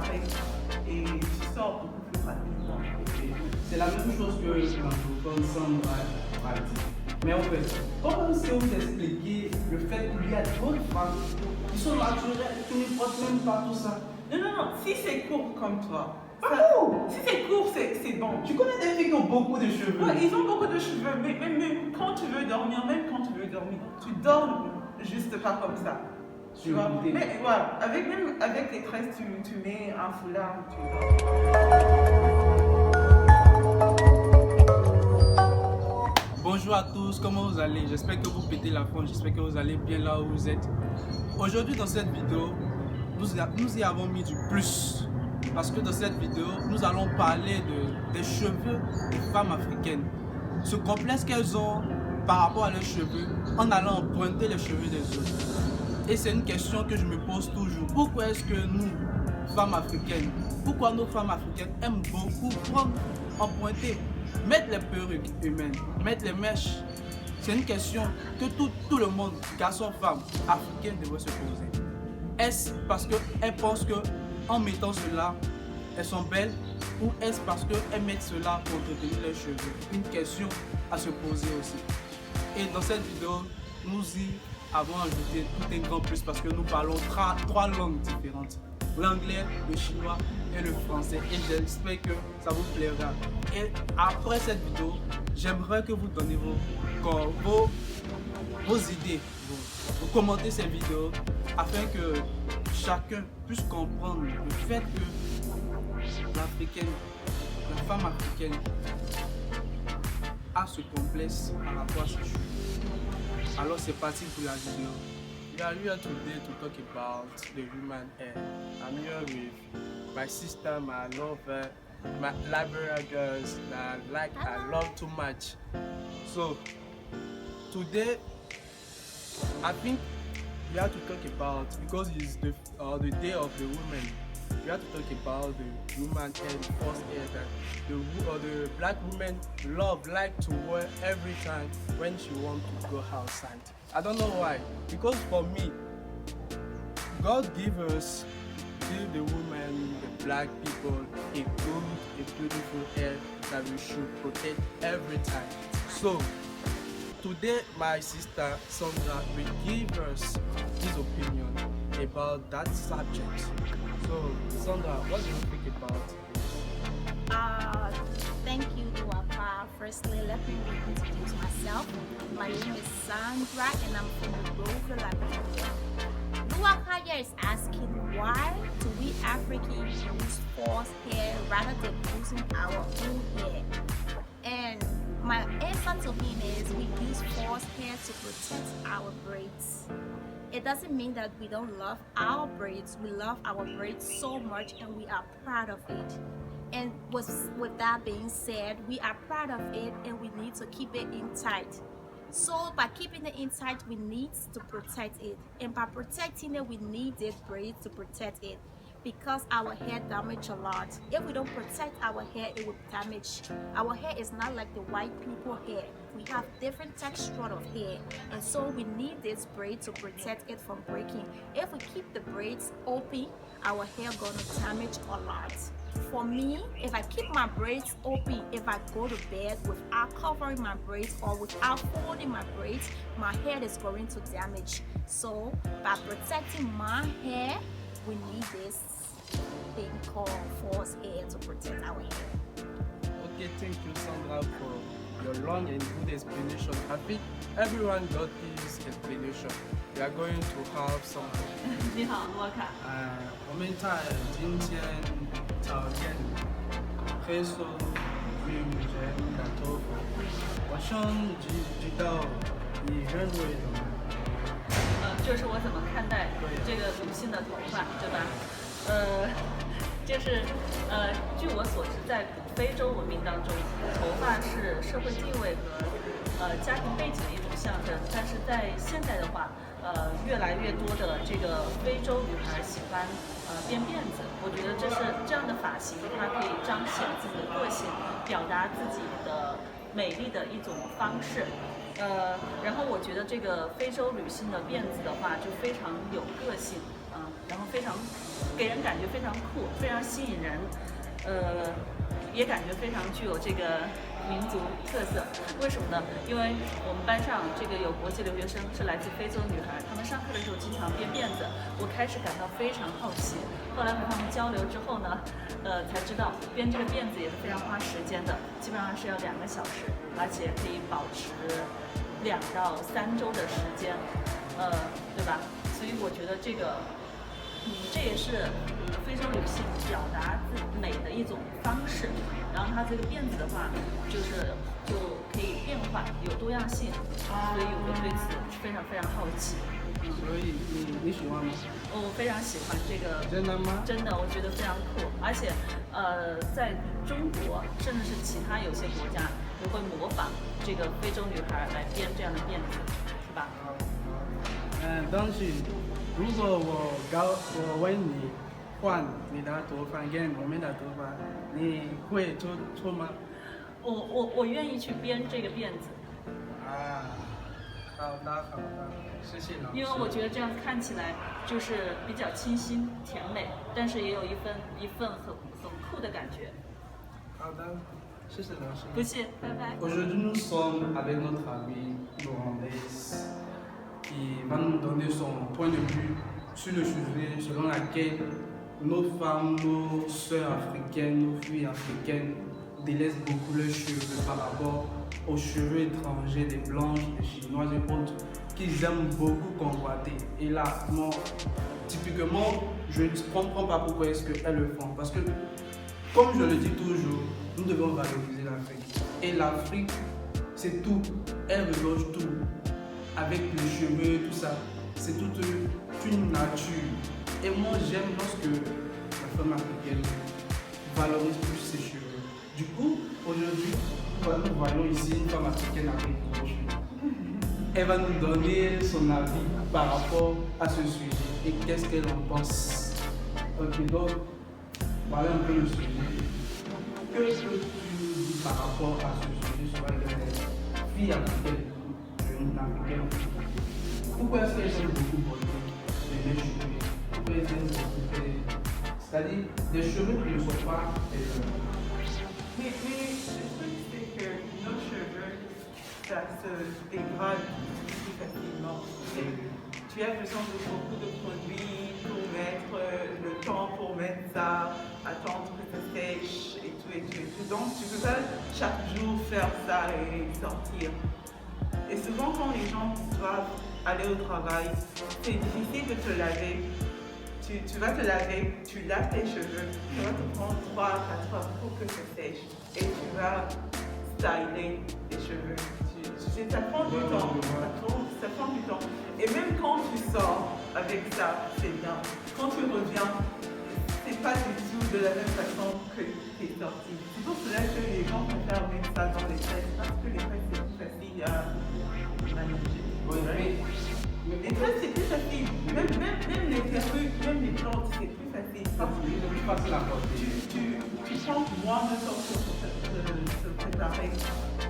t'arrêtes et tu sors beaucoup plus rapidement. C'est la même chose que l'anglophone Sandra a dit. Mais en fait, comment c'est expliquer le fait qu'il y a d'autres femmes qui sont naturelles, qui ne portent même pas tout ça? Non, si c'est court comme toi. Oh! Si c'est court, c'est bon. Tu connais des filles qui ont beaucoup de cheveux? Ouais, ils ont beaucoup de cheveux, mais même quand tu veux dormir, tu dors juste pas comme ça. Tu vois? Mais voilà, même avec les tresses, tu mets un foulard, tu dors. Bonjour à tous, comment vous allez? J'espère que vous pétez la forme, j'espère que vous allez bien là où vous êtes. Aujourd'hui dans cette vidéo, nous y avons mis du plus. Parce que dans cette vidéo, nous allons parler des cheveux des femmes africaines. Ce complexe qu'elles ont par rapport à leurs cheveux, en allant emprunter les cheveux des autres. Et c'est une question que je me pose toujours. Pourquoi est-ce que nous, femmes africaines, pourquoi nos femmes africaines aiment beaucoup prendre, emprunter, mettre les perruques humaines, mettre les mèches? C'est une question que tout le monde, garçon, femme, africaine devrait se poser. Est-ce parce qu'elles pensent qu'en mettant cela, elles sont belles, ou est-ce parce qu'elles mettent cela pour entretenir leurs cheveux? Une question à se poser aussi. Et dans cette vidéo, nous y avons ajouté tout un grand plus parce que nous parlons trois langues différentes. L'anglais, le chinois et le français. Et j'espère que ça vous plaira. Et après cette vidéo, j'aimerais que vous donniez vos idées, vous commentez cette vidéo afin que chacun puisse comprendre le fait que la femme africaine a ce complexe par rapport à ses cheveux. Alors c'est parti pour la vidéo. We are here today to talk about the human hair. I'm here with my sister, my lover, my Liberia girls that I love too much. So today I think we have to talk about, because it's the day of the women, we have to talk about the human hair, the first hair that the black women like to wear every time when she wants to go outside. I don't know why, because for me, God give the women, the black people, a beautiful hair that we should protect every time. So today my sister Sandra will give us his opinion about that subject. So Sandra, what do you think about this? Thank you, Luaka. Firstly, let me introduce myself. My name is Sandra and I'm from Monrovia, Liberia. Luaka here is asking, why do we Africans use false hair rather than using our own hair? And my answer to him is, we use false hair to protect our braids. It doesn't mean that we don't love our braids. We love our braids so much and we are proud of it. And with that being said, we are proud of it and we need to keep it in tight. So by keeping it in tight, we need to protect it. And by protecting it, we need this braid to protect it, because our hair damage a lot. If we don't protect our hair, it will damage. Our hair is not like the white people hair. We have different texture of hair, and so we need this braid to protect it from breaking. If we keep the braids open, our hair gonna damage a lot. For me, if I keep my braids open, if I go to bed without covering my braids or without folding my braids, my hair is going to damage. So by protecting my hair, we need this thing called false hair to protect our hair. Okay, thank you Sandra for your long and good explanation. I think everyone got this explanation. We are going to have some 你好，洛卡。我们在今天讨论黑色与女人的头发。我想知道你认为的吗？就是我怎么看待这个女性的头发，对吧？据我所知，在古非洲文明当中，头发是社会地位和家庭背景的一种象征。但是在现在的话，越来越多的这个非洲女孩喜欢编辫子。我觉得这样的发型，它可以彰显自己的个性，表达自己的美丽的一种方式。然后我觉得这个非洲女性的辫子的话，就非常有个性。然后非常给人感觉非常酷，非常吸引人，也感觉非常具有这个民族特色。为什么呢？因为我们班上这个有国际留学生是来自非洲女孩，她们上课的时候经常编辫子，我开始感到非常好奇。后来和她们交流之后呢，才知道编这个辫子也是非常花时间的，基本上是要2个小时，而且可以保持2到3周的时间，对吧？所以我觉得这个，这也是非洲女性表达美的一种方式。然后它这个辫子的话，就可以变换，有多样性，所以我对此非常非常好奇。所以你喜欢吗？我非常喜欢这个。真的吗？真的，我觉得非常酷，而且在中国甚至是其他有些国家也会模仿这个非洲女孩来编这样的辫子，是吧？但是如果我问你换你的头发跟我们的头发，你会做吗？我愿意去编这个辫子。好的，谢谢老师。因为我觉得这样看起来就是比较清新甜美，但是也有一份很酷的感觉。好的，谢谢老师。不谢，拜拜。Aujourd'hui, nous sommes avec notre amie rwandaise qui va nous donner son point de vue sur le sujet selon lequel nos femmes, nos sœurs africaines, nos filles africaines délaissent beaucoup leurs cheveux par rapport aux cheveux étrangers des blanches, des chinoises et autres qu'ils aiment beaucoup convoiter. Et là, typiquement, je ne comprends pas pourquoi est-ce qu'elles le font. Parce que, comme je le dis toujours, nous devons valoriser l'Afrique. Et l'Afrique, c'est tout. Elle regorge tout. Avec les cheveux, tout ça. C'est toute une nature. Et moi, j'aime lorsque la femme africaine valorise plus ses cheveux. Du coup, aujourd'hui, nous voyons ici une femme africaine avec gros cheveux. Elle va nous donner son avis par rapport à ce sujet et qu'est-ce qu'elle en pense. Ok, donc, voilà un peu le sujet. Que peux-tu dire par rapport à ce sujet sur les filles africaines, jeunes africaines? Pourquoi est-ce qu'elles aiment beaucoup porter les cheveux? Pourquoi elles aiment porter, c'est-à-dire des cheveux qui ne sont pas Mais le truc, c'est que nos cheveux, ça se dégrade plus facilement. Tu as besoin de beaucoup de produits pour mettre le temps pour mettre ça, attendre que ça sèche et tout et tout et tout. Donc tu ne peux pas chaque jour faire ça et sortir. Et souvent quand les gens doivent aller au travail, c'est difficile de te laver. Tu vas te laver, tu laves tes cheveux, ça va te prendre 3-4 heures pour que ça sèche. Et tu vas styler tes cheveux. Ça prend du temps, ça prend du temps. Et même quand tu sors avec ça, c'est bien. Quand tu reviens, c'est pas du tout de la même façon que tu es sorti. C'est pour cela que les gens préfèrent mettre ça dans les tresses, parce que les tresses c'est plus facile à manager. Les tresses c'est plus facile. Même les perruques, même les plantes, c'est plus facile. Parce que plus facile à porter. Tu prends moins de temps pour se préparer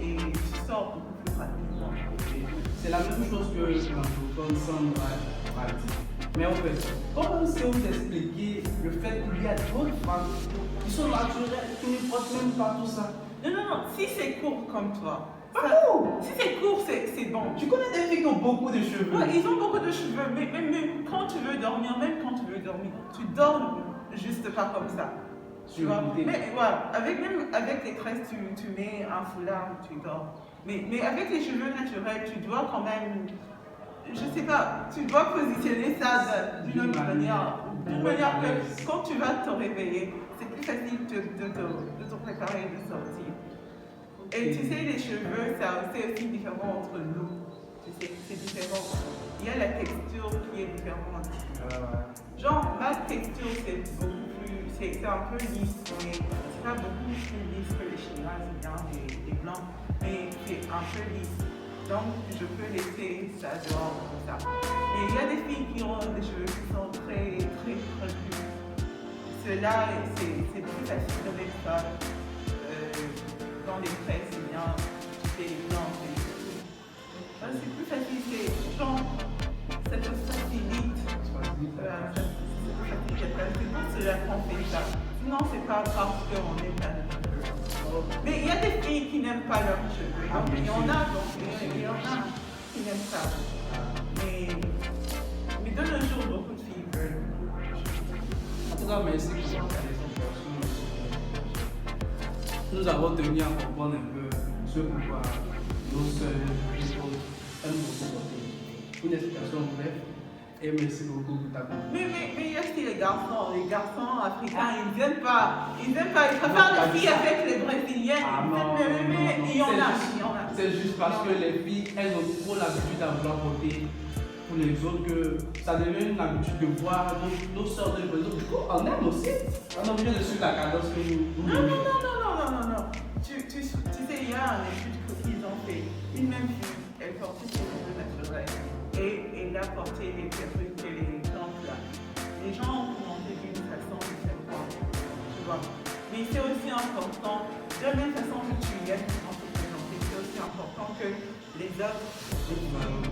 et tu sors beaucoup plus rapidement. C'est la même chose que l'anglophone Sandra a dit. Mais en fait, comment est-ce que vous expliquez le fait qu'il y a d'autres femmes qui sont naturelles, qui ne portent même pas tout ça? Non, si c'est court comme toi. Si c'est court, c'est bon. Tu connais des filles qui ont beaucoup de cheveux? Ouais, ils ont beaucoup de cheveux, mais quand tu veux dormir, tu dors juste pas comme ça. Tu vois? Mais ouais, avec les tresses, tu mets un foulard, tu dors. Mais avec les cheveux naturels, tu dois quand même, je sais pas, tu dois positionner ça d'une autre manière. D'une manière que quand tu vas te réveiller, c'est plus facile de te préparer et de sortir. Et tu sais, les cheveux, c'est aussi différent entre nous. Tu sais, c'est différent. Il y a la texture qui est différente. Genre, ma texture, c'est beaucoup plus, c'est un peu lisse, mais c'est pas beaucoup plus lisse que les chinoises, bien, les blancs, mais c'est un peu lisse. Donc, je peux laisser ça dehors comme ça. Mais il y a des filles qui ont des cheveux qui sont très, très crépus. Ceux-là, c'est plus facile de mettre ça dans les tresses, bien, tu fais les blancs et tout. C'est plus facile, c'est genre, ça te facilite. C'est pour cela qu'on fait ça. Sinon, c'est pas parce qu'on n'aime pas nos cheveux. Mais il y a des filles qui n'aiment pas leurs cheveux. Donc, il y en a, qui n'aiment pas. Mais de nos jours, beaucoup de filles veulent. En tout cas, merci pour votre présentation. Nous avons tenu à comprendre un peu ce pourquoi nos sœurs et autres aiment beaucoup porter une explication brève. Et merci beaucoup pour ta compagnie. Mais il y a aussi les garçons africains, ils n'aiment pas, ils préfèrent les filles avec les brésiliennes. Mais il y en a. C'est juste parce que les filles, elles ont trop l'habitude à vouloir porter pour les autres que ça devient une habitude de voir nos sœurs de Brésil. Du coup, on aime aussi. On est obligé de suivre la cadence que nous Non. Tu sais, il y a un étude qu'ils ont fait. Une même fille, elle portait ses cheveux naturels. Et elle a porté les perruques et les plantes là. Les gens ont commenté d'une façon différente. Tu vois. Mais c'est aussi important, de la même façon que tu y es en te présenter, c'est aussi important que les hommes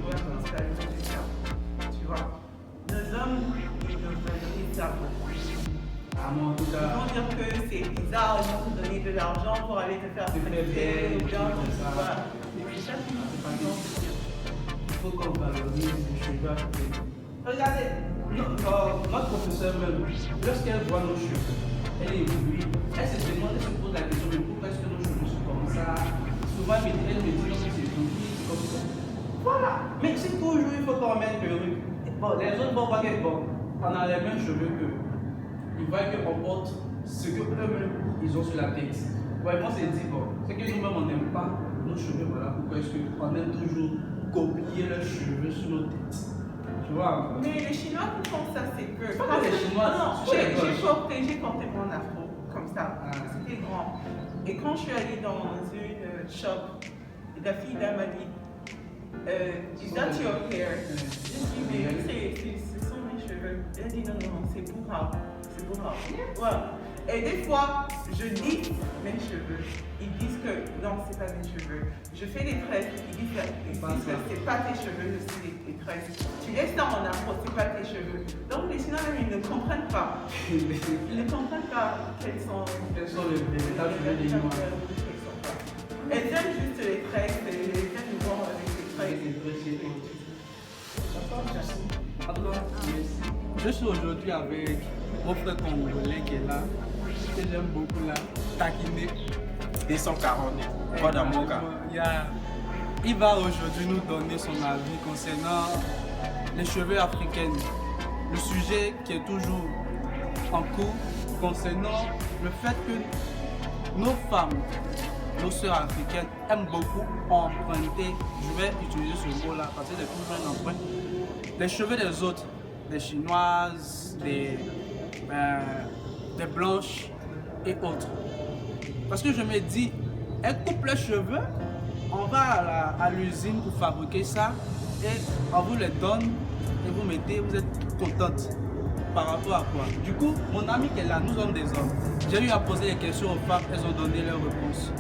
voient comme ça le résultat. Tu vois. Nos hommes, ils ne veulent pas ça. en tout Ils cas, vont dire que c'est bizarre, ils vont te donner de l'argent pour aller te faire traiter ou bien comme ça. Voilà. C'est ça qu'ils vont te dire. il faut qu'on valorise les cheveux africains. Regardez. Notre professeur même, lorsqu'elle voit nos cheveux, elle est éblouie. Elle se demande, elle se pose la question, mais pourquoi est-ce que nos cheveux sont comme ça? Souvent, elle me dit non, c'est joli, c'est comme ça. Voilà. Mais c'est toujours, il faut qu'on mette perruque. Bon, les autres vont voir qu'on a les mêmes cheveux qu'eux. Ils voient qu'on porte ce qu'eux-mêmes ils ont sur la tête. Ouais, moi, c'est dit, bon, c'est que nous-mêmes, on n'aime pas nos cheveux. Voilà pourquoi est-ce qu'on aime toujours copier leurs cheveux sur nos têtes. Tu vois? Mais les Chinois qui font ça, c'est peu. Pas que les Chinois, Non, c'est pas les j'ai porté mon afro comme ça. C'était grand. Et quand je suis allée dans une shop, la fille là m'a dit, is that your hair? J'ai dit, mais ce sont mes cheveux. Elle a dit, non, c'est Bourra. C'est Bourra. Voilà. Et des fois, je dis mes cheveux. Ils disent que non, c'est pas mes cheveux. Je fais des tresses. Ils disent que c'est pas tes cheveux, c'est des tresses. Tu laisses ça en afro, c'est pas tes cheveux. Donc les Chinois, ils ne comprennent pas. Ils ne comprennent pas quels sont les véritables cheveux des Noirs. Elles aiment juste les tresses, elles aiment nous voir avec les tresses. En tout cas, je suis aujourd'hui avec mon frère congolais qui est là, que j'aime beaucoup là, taquiner. 240, quoi d'amour. Il va aujourd'hui nous donner son avis concernant les cheveux africains. Le sujet qui est toujours en cours concernant le fait que nos femmes, nos sœurs africaines aiment beaucoup emprunter, je vais utiliser ce mot là parce que c'est toujours un emprunt, les cheveux des autres, des chinoises, des blanches et autres. Parce que je me dis, elles coupent les cheveux, on va à l'usine pour fabriquer ça et on vous les donne et vous mettez, vous êtes contente. Par rapport à quoi? Du coup, mon ami qui est là, nous sommes des hommes. J'ai eu à poser des questions aux femmes, elles ont donné leurs réponses.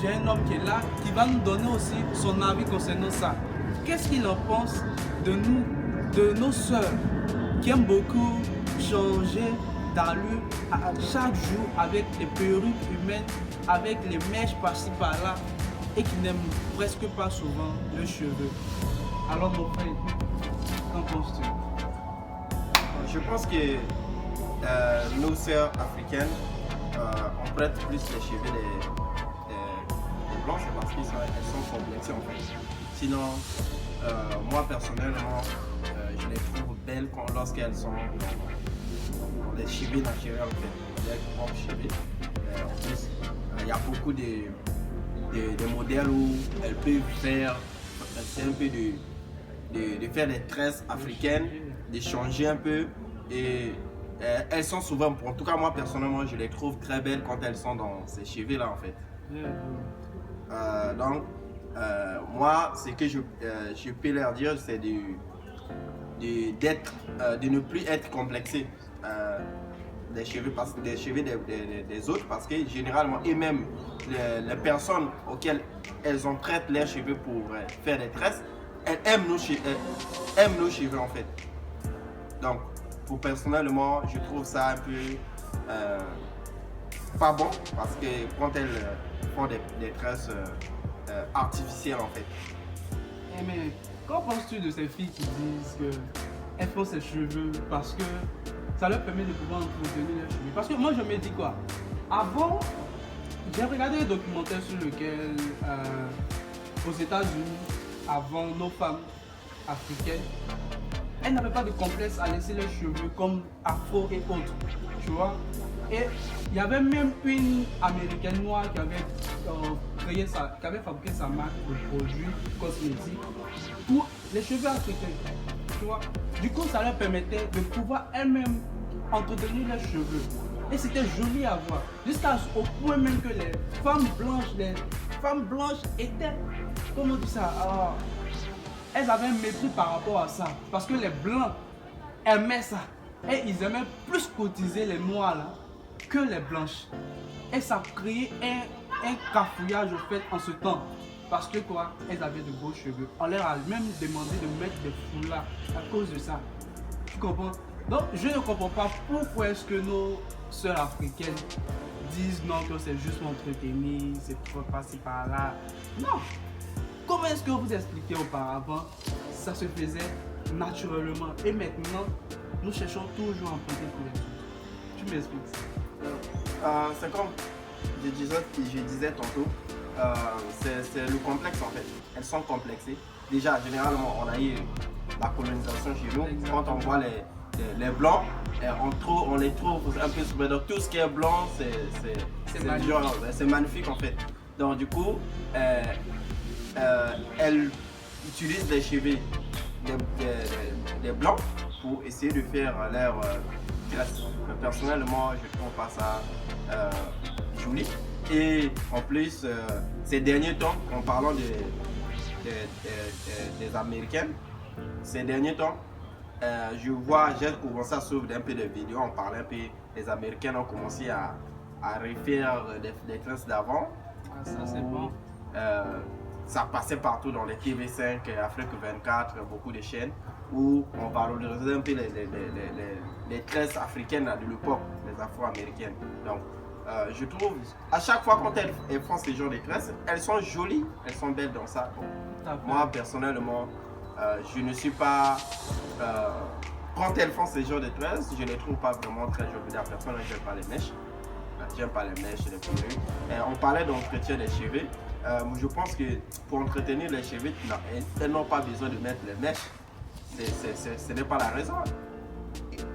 J'ai un homme qui est là, qui va nous donner aussi son avis concernant ça. Qu'est-ce qu'il en pense de nous, de nos sœurs, qui aiment beaucoup changer d'allure chaque jour avec les perruques humaines, avec les mèches par-ci par-là, et qui n'aiment presque pas souvent leurs cheveux. Alors mon frère, qu'en penses-tu? Je pense que nos sœurs africaines, on prête plus les cheveux des blancs, c'est parce qu'elles sont complexées en fait. Sinon, moi personnellement, je les trouve belles lorsqu'elles sont des cheveux naturels en fait, des propres cheveux. En plus, il y a beaucoup de modèles où elles peuvent faire un peu de faire des tresses africaines, de changer un peu et elles sont souvent, en tout cas moi personnellement, je les trouve très belles quand elles sont dans ces cheveux là en fait. Donc moi ce que je peux leur dire c'est de ne plus être complexé des cheveux des autres parce que généralement et même les personnes auxquelles elles en traitent leurs cheveux pour faire des tresses, elles aiment nos cheveux en fait. Donc pour personnellement, je trouve ça un peu pas bon parce que quand elles font des tresses artificielles en fait. Eh, mais qu'en penses-tu de ces filles qui disent qu'elles font ses cheveux parce que ça leur permet de pouvoir entretenir leurs cheveux? Parce que moi je me dis quoi? Avant, j'ai regardé un documentaire sur lequel aux États-Unis, avant, nos femmes africaines, elles n'avaient pas de complexe à laisser leurs cheveux comme afro et autres, tu vois. Et il y avait même une américaine noire qui avait qui avait fabriqué sa marque de produits cosmétiques pour les cheveux africains, tu vois. Du coup, ça leur permettait de pouvoir elles-mêmes entretenir leurs cheveux. Et c'était joli à voir, au point même que les femmes blanches étaient, comment on dit ça, elles avaient un mépris par rapport à ça. Parce que les blancs aimaient ça. Et ils aimaient plus cotiser les noirs là que les blanches. Et ça créait un cafouillage au fait en ce temps. Parce que quoi, elles avaient de beaux cheveux. On leur a même demandé de mettre des foulards à cause de ça. Tu comprends? Donc je ne comprends pas pourquoi est-ce que nos sœurs africaines disent non, que c'est juste m'entretenir, c'est pour passer par là. Non! Comment est-ce que vous expliquez auparavant, ça se faisait naturellement et maintenant nous cherchons toujours à emprunter pour les autres? Tu m'expliques ça? C'est comme je disais tantôt, c'est le complexe en fait. Elles sont complexées. Déjà, généralement, on a eu la colonisation chez nous. Quand on voit les blancs, on les trouve un peu super. Donc tout ce qui est blanc, c'est magnifique en fait. Donc du coup, elles utilisent les cheveux des blancs pour essayer de faire leur graisse. Personnellement, je trouve pas ça joli. Et en plus, ces derniers temps, en parlant des Américaines, ces derniers temps, j'ai commencé à suivre un peu de vidéos, on parlait un peu, les Américaines ont commencé à refaire des tresses d'avant. Ah, ça c'est bon. Ça passait partout dans les TV5, Afrique 24, beaucoup de chaînes où on valorisait un peu les tresses africaines de l'époque, les afro-américaines. Donc, je trouve, à chaque fois quand elles font ce genre de tresses, elles sont jolies, elles sont belles dans ça. Bon, moi, personnellement, je ne suis pas... quand elles font ce genre de tresses, je ne les trouve pas vraiment très jolies. La personne, j'aime pas les mèches. J'aime pas les mèches, les perruques. On parlait d'entretien des cheveux. Je pense que pour entretenir les cheveux, elles n'ont pas besoin de mettre les mèches. Ce n'est pas la raison.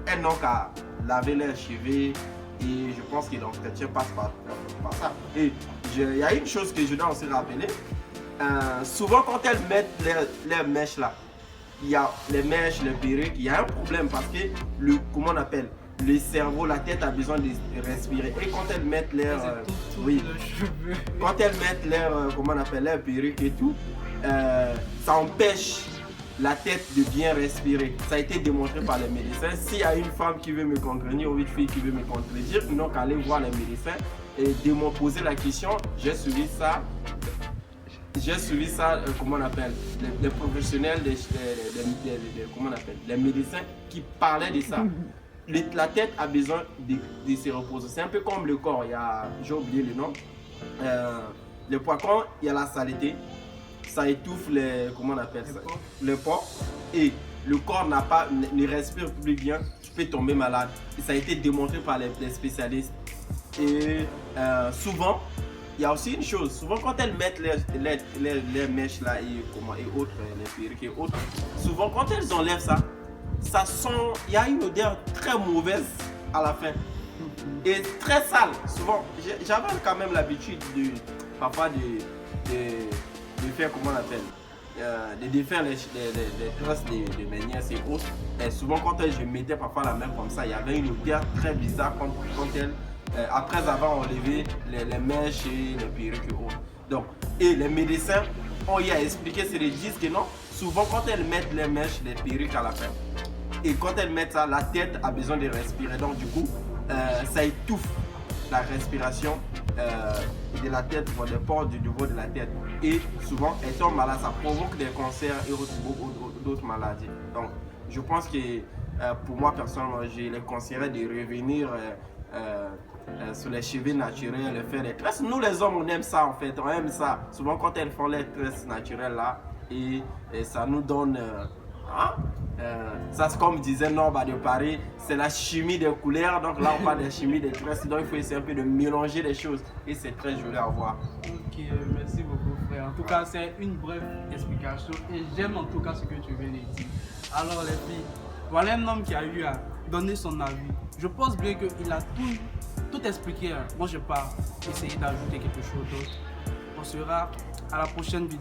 Elles n'ont qu'à laver leurs cheveux et je pense que l'entretien passe par ça. Et il y a une chose que je dois aussi rappeler. Souvent quand elles mettent les mèches là, il y a les mèches, les perruques, il y a un problème parce que comment on appelle, le cerveau, la tête a besoin de respirer. Et quand elles mettent leurs quand elles mettent leurs comment on appelle, leurs perruques et tout, ça empêche la tête de bien respirer. Ça a été démontré par les médecins. S'il y a une femme qui veut me contredire ou une fille qui veut me contredire, ils n'ont qu'à aller voir les médecins et de me poser la question. J'ai suivi ça, comment on appelle, les professionnels, comment on appelle, les médecins qui parlaient de ça. La tête a besoin de se reposer. C'est un peu comme le corps. J'ai oublié le nom. Le poisson, il y a la saleté. Ça étouffe comment on appelle ça, le porc. Et le corps ne respire plus bien. Tu peux tomber malade. Et ça a été démontré par les spécialistes. Et souvent, il y a aussi une chose. Souvent, quand elles mettent les mèches là et autres, les perruques et autres, souvent quand elles enlèvent ça, ça sent, il y a une odeur très mauvaise à la fin et très sale. Souvent, j'avais quand même l'habitude parfois de faire, comment on appelle, de défaire les tresses de mes nièces et autres. Et souvent, quand je mettais parfois la main comme ça, il y avait une odeur très bizarre quand elles, après avoir enlevé les mèches et les perruques et autres. Donc, et les médecins ont y à expliquer, c'est de dire que non, souvent quand elles mettent les mèches, les perruques à la fin, et quand elles mettent ça, la tête a besoin de respirer. Donc du coup, ça étouffe la respiration de la tête, des pores du niveau de la tête. Et souvent, elles tombent malades, ça provoque des cancers et d'autres maladies. Donc je pense que pour moi personnellement, je les conseillerais de revenir sur les cheveux naturels, faire des tresses. Nous les hommes, on aime ça en fait, on aime ça. Souvent quand elles font les tresses naturelles là, et ça nous donne... ça c'est comme disait Norba de Paris, c'est la chimie des couleurs. Donc là on parle de la chimie des tresses, donc il faut essayer un peu de mélanger les choses et c'est très joli à voir. Ok, merci beaucoup frère. En tout cas c'est une brève explication et j'aime en tout cas ce que tu viens de dire. Alors les filles, voilà un homme qui a eu à donner son avis. Je pense bien qu'il a tout expliqué. Moi je pars essayer d'ajouter quelque chose d'autre. On sera à la prochaine vidéo.